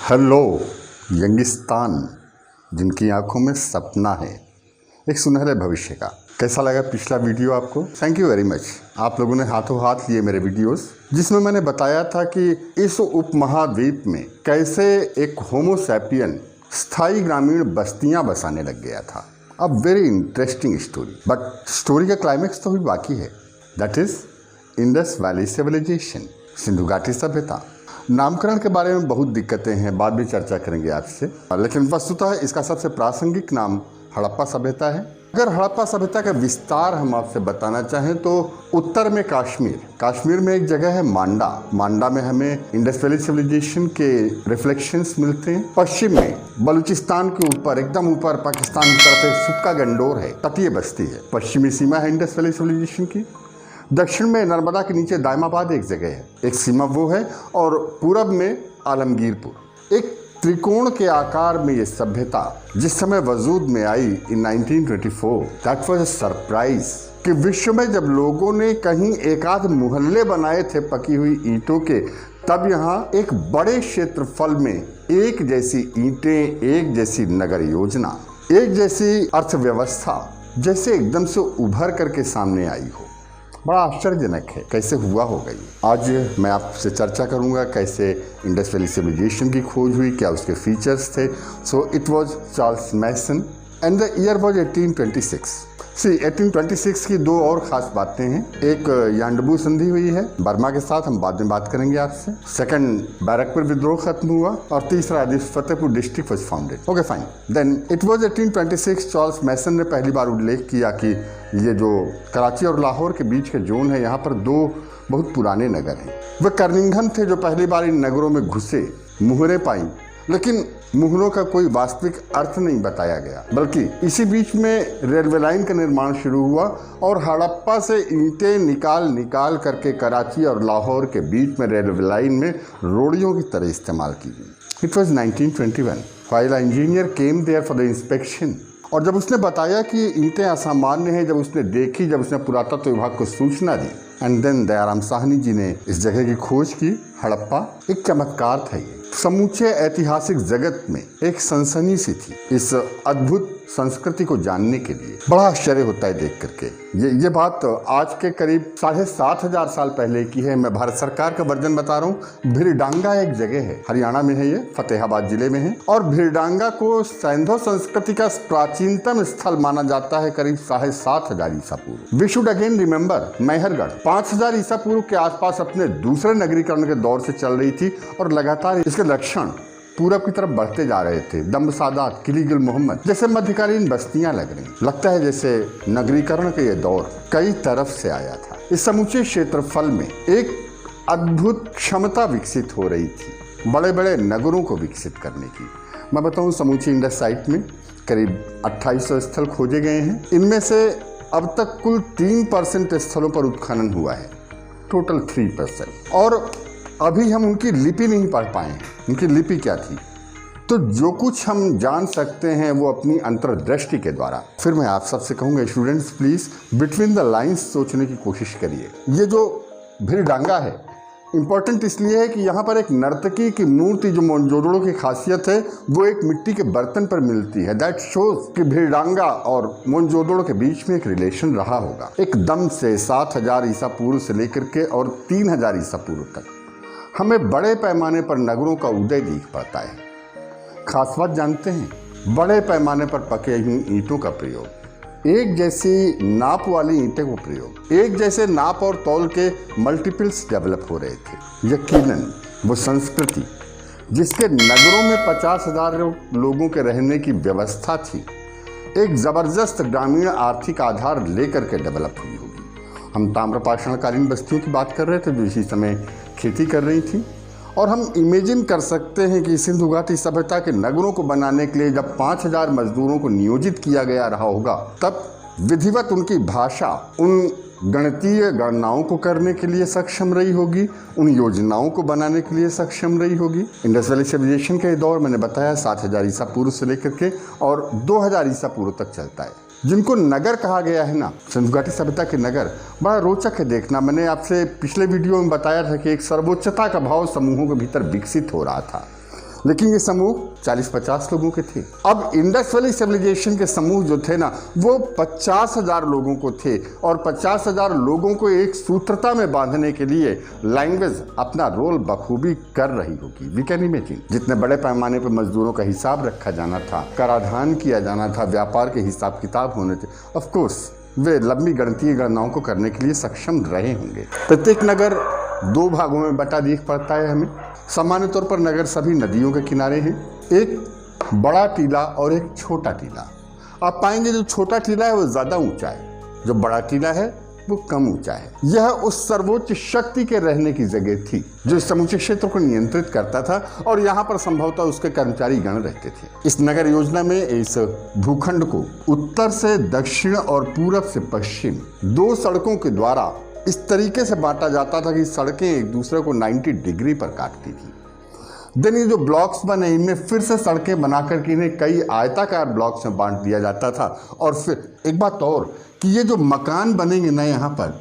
Hello Youngistan, जिनकी आंखों में सपना है एक सुनहरे भविष्य का। कैसा लगा पिछला वीडियो आपको? Thank you very much. आप लोगों ने हाथों हाथ लिए मेरे वीडियोस, जिसमें मैंने बताया था कि इस उपमहाद्वीप में कैसे एक होमो सैपियन स्थायी ग्रामीण बस्तियां बसाने लग गया था। अब very interesting story, but story का क्लाइमेक्स तो भी बाकी है। That is Indus valley civilization, Sindhu घाटी सभ्यता। नामकरण के बारे में बहुत दिक्कतें हैं, बाद में चर्चा करेंगे आपसे, लेकिन वस्तुतः इसका सबसे प्रासंगिक नाम हड़प्पा सभ्यता है। अगर हड़प्पा सभ्यता का विस्तार हम आपसे बताना चाहें तो उत्तर में कश्मीर में एक जगह है मांडा में हमें इंडस वैली सिविलाइजेशन के रिफ्लेक्शंस मिलते हैं। पश्चिम में बलूचिस्तान के ऊपर, एकदम ऊपर पाकिस्तान की तरफ एक सुक्का गंडोर है, तटीय बस्ती है, पश्चिमी सीमा है इंडस वैली सिविलाइजेशन की। दक्षिण में नर्मदा के नीचे दायमाबाद एक जगह है, एक सीमा वो है, और पूरब में आलमगीरपुर। एक त्रिकोण के आकार में ये सभ्यता जिस समय वजूद में आई इन 1924, दैट वाज अ सरप्राइज कि विश्व में जब लोगों ने कहीं एक आध मोहल्ले बनाए थे पकी हुई ईंटों के, तब यहाँ एक बड़े क्षेत्रफल में एक जैसी ईंटें, एक जैसी नगर योजना, एक जैसी अर्थव्यवस्था जैसे एकदम से उभर करके सामने आई हो। बड़ा आश्चर्यजनक है कैसे हुआ होगा ये। आज मैं आपसे चर्चा करूंगा कैसे इंडस वैली सिविलाइजेशन की खोज हुई, क्या उसके फीचर्स थे। So it was Charles Masson and the year was 1826। 1826 की दो और खास बातें हैं। एक यांडबू संधि हुई है बर्मा के साथ, हम बाद में बात करेंगे आपसे। सेकंड, बैरकपुर विद्रोह खत्म हुआ, और तीसरा Fatehpur district was founded. Okay fine, then it was 1826। Charles Masson ने पहली बार उल्लेख किया कि ये जो कराची और लाहौर के बीच के जोन है, यहाँ पर दो बहुत पुराने नगर हैं। वे कर्निंघम थे जो पहली बार इन नगरों में घुसे, मुहरें पाई, लेकिन मुहरों का कोई वास्तविक अर्थ नहीं बताया गया, बल्कि इसी बीच में रेलवे लाइन का निर्माण शुरू हुआ और हड़प्पा से ईंटें निकाल करके कराची और लाहौर के बीच में रेलवे लाइन में रोड़ियों की तरह इस्तेमाल की गई। It was 1921 while a engineer came there for the inspection. और जब उसने बताया कि ईंटें असामान्य हैं, जब उसने देखी, जब उसने पुरातत्व विभाग को सूचना दी, एंड देन दयाराम साहनी जी ने इस जगह की खोज की। हड़प्पा एक चमत्कार था। ये समूचे ऐतिहासिक जगत में एक सनसनी सी थी इस अद्भुत संस्कृति को जानने के लिए। बड़ा आश्चर्य होता है देख करके। ये बात आज के करीब 7,500 साल पहले की है। मैं भारत सरकार का वर्जन बता रहा हूँ। भिरडांगा एक जगह है, हरियाणा में है, ये फतेहाबाद जिले में है, और भिरडांगा को सैंधो संस्कृति का प्राचीनतम स्थल माना जाता है, करीब 7,500 ईसा पूर्व। वी शुड अगेन रिमेम्बर मैहरगढ़ 5,000 ईसा पूर्व के आसपास अपने दूसरे नगरीकरण के दौर से चल रही थी, और लगातार इसके लक्षण पूरब की तरफ बढ़ते जा रहे थे। दम्ब सादात, किलीगुल मोहम्मद जैसे मध्यकालीन बस्तियां लग रही। लगता है जैसे नगरीकरण का ये दौर कई तरफ से आया था। इस समूचे क्षेत्रफल में एक अद्भुत क्षमता विकसित हो रही थी बड़े बड़े नगरों को विकसित करने की। मैं बताऊं, समूची इंडस साइट में करीब 2800 स्थल खोजे गए हैं। इनमें से अब तक कुल 3% स्थलों पर उत्खनन हुआ है, टोटल 3%। और अभी हम उनकी लिपि नहीं पढ़ पाए हैं। उनकी लिपि क्या थी? तो जो कुछ हम जान सकते हैं वो अपनी अंतर्दृष्टि के द्वारा। फिर मैं आप सबसे कहूँगा, students please between the lines सोचने की कोशिश करिए। ये जो भिरडांगा है इम्पोर्टेंट इसलिए है कि यहाँ पर एक नर्तकी की मूर्ति, जो मोहनजोदड़ो की खासियत है, वो एक मिट्टी के बर्तन पर मिलती है। दैट शोज कि भिरडांगा और मोहनजोदड़ो के बीच में एक रिलेशन रहा होगा एकदम से 7,000 ईसा पूर्व से लेकर के और 3,000 ईसा पूर्व तक। हमें बड़े पैमाने पर नगरों का उदय दिख पड़ता है। खास बात जानते हैं, बड़े पैमाने पर पके हुई ईंटों का प्रयोग, एक जैसी नाप वाली ईंटें का प्रयोग, एक जैसे नाप और तौल के मल्टीपल्स डेवलप हो रहे थे। यकीनन वो संस्कृति जिसके नगरों में 50,000 लोगों के रहने की व्यवस्था थी, एक ज़बरदस्त ग्रामीण आर्थिक आधार लेकर के डेवलप हुई होगी। हम ताम्रपाषाणकालीन बस्तियों की बात कर रहे थे जो इसी समय खेती कर रही थी, और हम इमेजिन कर सकते हैं कि सिंधु घाटी सभ्यता के नगरों को बनाने के लिए जब 5,000 मजदूरों को नियोजित किया गया रहा होगा, तब विधिवत उनकी भाषा उन गणितीय गणनाओं को करने के लिए सक्षम रही होगी, उन योजनाओं को बनाने के लिए सक्षम रही होगी। इंडस वैली सिविलाइजेशन के दौर मैंने बताया 7,000 ईसा पूर्व से लेकर के और 2,000 ईसा पूर्व तक चलता है। जिनको नगर कहा गया है ना, सिंधु घाटी सभ्यता के नगर, बड़ा रोचक है देखना। मैंने आपसे पिछले वीडियो में बताया था कि एक सर्वोच्चता का भाव समूहों के भीतर विकसित हो रहा था। लेकिन ये समूह 40-50 लोगों के थे। अब इंडस वैली सिविलाइजेशन के समूह जो थे ना, वो 50,000 लोगों को थे और 50,000 लोगों को एक सूत्रता में बांधने के लिए लैंग्वेज अपना रोल बखूबी कर रही होगी। वी कैन इमेजिन जितने बड़े पैमाने पर मजदूरों का हिसाब रखा जाना था, कराधान किया जाना था, व्यापार के हिसाब किताब होने थे, ऑफ कोर्स वे लंबी गणितीय गणनाओं को करने के लिए सक्षम रहे होंगे। प्रत्येक नगर 2 भागों में बटा दिख पड़ता है हमें। सामान्य तौर पर नगर सभी नदियों के किनारे हैं, एक बड़ा टीला और एक छोटा टीला। आप पाएंगे जो छोटा टीला है वो ज़्यादा ऊंचा है, जो बड़ा टीला है वो कम ऊंचा है। यह उस सर्वोच्च शक्ति के रहने की जगह थी जो इस समूचे क्षेत्र को नियंत्रित करता था और यहाँ पर संभवतः उसके कर्मचारी गण रहते थे। इस नगर योजना में इस भूखंड को उत्तर से दक्षिण और पूरब से पश्चिम 2 सड़कों के द्वारा इस तरीके से बांटा जाता था कि सड़कें एक दूसरे को 90 डिग्री पर काटती थी। देन ये जो ब्लॉक्स बने, इनमें फिर से सड़कें बनाकर के इन्हें कई आयताकार ब्लॉक्स में बांट दिया जाता था। और फिर एक बात और कि ये जो मकान बनेंगे ना यहाँ पर,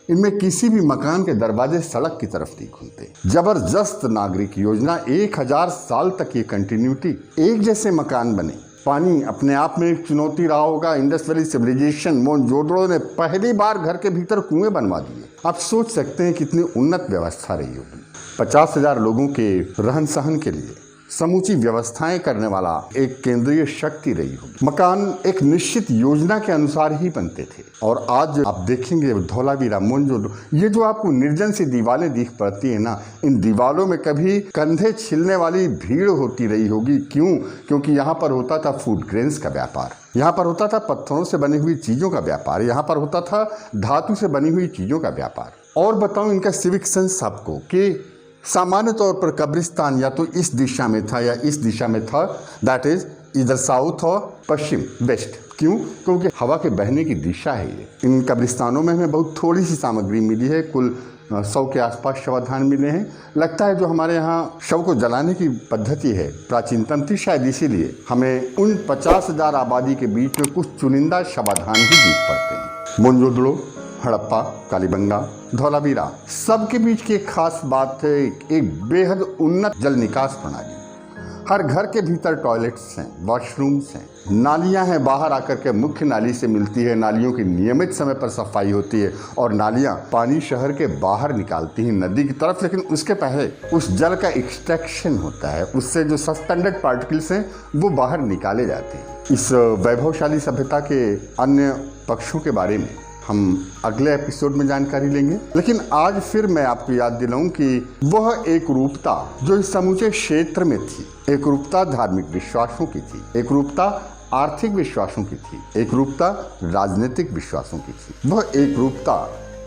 इनमें किसी भी मकान के दरवाजे सड़क की तरफ नहीं खुलते। जबरदस्त नागरिक योजना, 1000 साल तक ये कंटिन्यूटी, एक जैसे मकान बने। पानी अपने आप में एक चुनौती रहा होगा। इंडस वैली सिविलाइजेशन मोहनजोदड़ो ने पहली बार घर के भीतर कुएं बनवा दिए। आप सोच सकते हैं कितनी उन्नत व्यवस्था रही होगी। 50,000 लोगों के रहन सहन के लिए समूची व्यवस्थाएं करने वाला एक केंद्रीय शक्ति रही होगी। मकान एक निश्चित योजना के अनुसार ही बनते थे। और आज आप देखेंगे धौलावीरा, मोहनजोदड़ो, ये जो आपको निर्जन सी दीवारें दिख पड़ती है ना, इन दीवारों में कभी कंधे छिलने वाली भीड़ होती रही होगी। क्यों? क्योंकि यहाँ पर होता था फूड ग्रेन्स का व्यापार, यहाँ पर होता था पत्थरों से बनी हुई चीज़ों का व्यापार, यहाँ पर होता था धातु से बनी हुई चीज़ों का व्यापार। और बताऊँ इनका सिविक सेंस आपको कि सामान्य तौर पर कब्रिस्तान या तो इस दिशा में था या इस दिशा में था, दैट इज इधर साउथ और पश्चिम, वेस्ट। क्यों? क्योंकि हवा के बहने की दिशा है ये। इन कब्रिस्तानों में हमें बहुत थोड़ी सी सामग्री मिली है, कुल 100 के आसपास शवाधान मिले हैं। लगता है जो हमारे यहाँ शव को जलाने की पद्धति है प्राचीनतम थी, शायद इसीलिए हमें उन 50,000 आबादी के बीच में कुछ चुनिंदा शवाधान ही दिख पड़ते हैं। मोहनजोदड़ो, हड़प्पा, कालीबंगा, धौलावीरा, सबके बीच की एक खास बात है, एक बेहद उन्नत जल निकास प्रणाली। हर घर के भीतर टॉयलेट्स हैं, वॉशरूम्स हैं, नालियां हैं, बाहर आकर के मुख्य नाली से मिलती है, नालियों की नियमित समय पर सफाई होती है और नालियां पानी शहर के बाहर निकालती हैं नदी की तरफ। लेकिन उसके पहले उस जल का एक्सट्रैक्शन होता है, उससे जो सस्पेंडेड पार्टिकल्स हैं वो बाहर निकाले जाते हैं। इस वैभवशाली सभ्यता के अन्य पक्षों के बारे में हम अगले एपिसोड में जानकारी लेंगे। लेकिन आज फिर मैं आपको याद दिलाऊं कि वह एक रूपता जो इस समूचे क्षेत्र में थी, एक रूपता धार्मिक विश्वासों की थी, एक रूपता आर्थिक विश्वासों की थी, एक रूपता राजनीतिक विश्वासों की थी, वह एक रूपता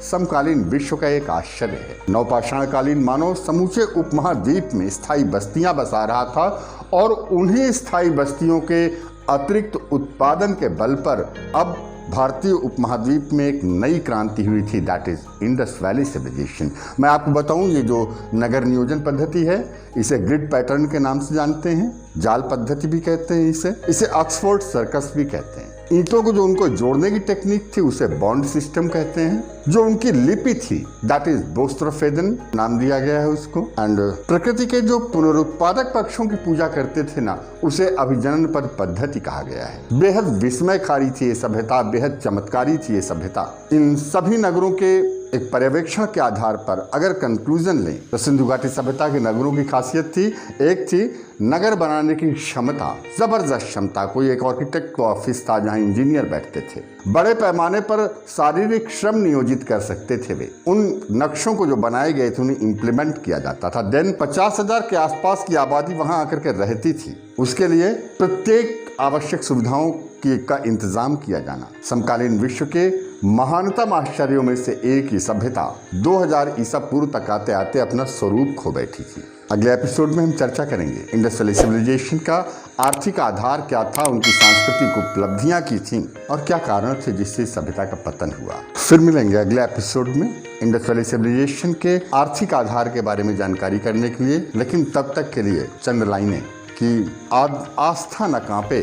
समकालीन विश्व का एक आश्चर्य है। नवपाषाणकालीन मानव समूचे उपमहाद्वीप में स्थायी बस्तियां बसा रहा था और उन्हीं स्थायी बस्तियों के अतिरिक्त उत्पादन के बल पर अब भारतीय उपमहाद्वीप में एक नई क्रांति हुई थी, that is Indus valley civilization. मैं आपको बताऊं, ये जो नगर नियोजन पद्धति है इसे ग्रिड पैटर्न के नाम से जानते हैं, जाल पद्धति भी कहते हैं इसे ऑक्सफोर्ड सर्कस भी कहते हैं। ईंटों को जो उनको जोड़ने की टेक्निक थी उसे बॉन्ड सिस्टम कहते हैं। जो उनकी लिपि थी दैट इज बोस्ट्रोफेदन नाम दिया गया है उसको। एंड प्रकृति के जो पुनरुत्पादक पक्षों की पूजा करते थे ना, उसे अभिजनन पद पद्धति कहा गया है। बेहद विस्मयकारी थी ये सभ्यता, बेहद चमत्कारी थी ये सभ्यता। इन सभी नगरों के एक पर्यवेक्षण के आधार पर अगर कंक्लूजन लें तो सिंधु घाटी सभ्यता के नगरों की खासियत थी, एक थी नगर बनाने की क्षमता, जबरदस्त क्षमता। कोई एक आर्किटेक्ट का ऑफिस था जहां इंजीनियर बैठते थे, बड़े पैमाने पर शारीरिक श्रम नियोजित कर सकते थे वे। उन नक्शों को जो बनाए गए थे उन्हें इम्प्लीमेंट किया जाता था। देन 50,000 के आसपास की आबादी वहां आकर के रहती थी, उसके लिए प्रत्येक आवश्यक सुविधाओं का इंतजाम किया जाना। समकालीन विश्व के महानतम आश्चर्यों में से एक ही सभ्यता 2000 ईसा पूर्व तक आते आते अपना स्वरूप खो बैठी थी। अगले एपिसोड में हम चर्चा करेंगे इंडस वैली सिविलाइजेशन का आर्थिक आधार क्या था, उनकी सांस्कृतिक उपलब्धियां की थी और क्या कारण थे जिससे सभ्यता का पतन हुआ। फिर मिलेंगे अगले एपिसोड में इंडस वैली सिविलाइजेशन के आर्थिक आधार के बारे में जानकारी करने के लिए। लेकिन तब तक के लिए चंद लाइनें कि आस्था न कांपे,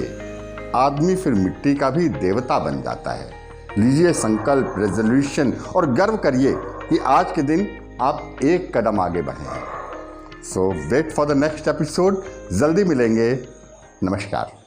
आदमी फिर मिट्टी का भी देवता बन जाता है। लीजिए संकल्प, रेजोल्यूशन और गर्व करिए कि आज के दिन आप एक कदम आगे बढ़े हैं। So wait for the next episode, जल्दी मिलेंगे। नमस्कार।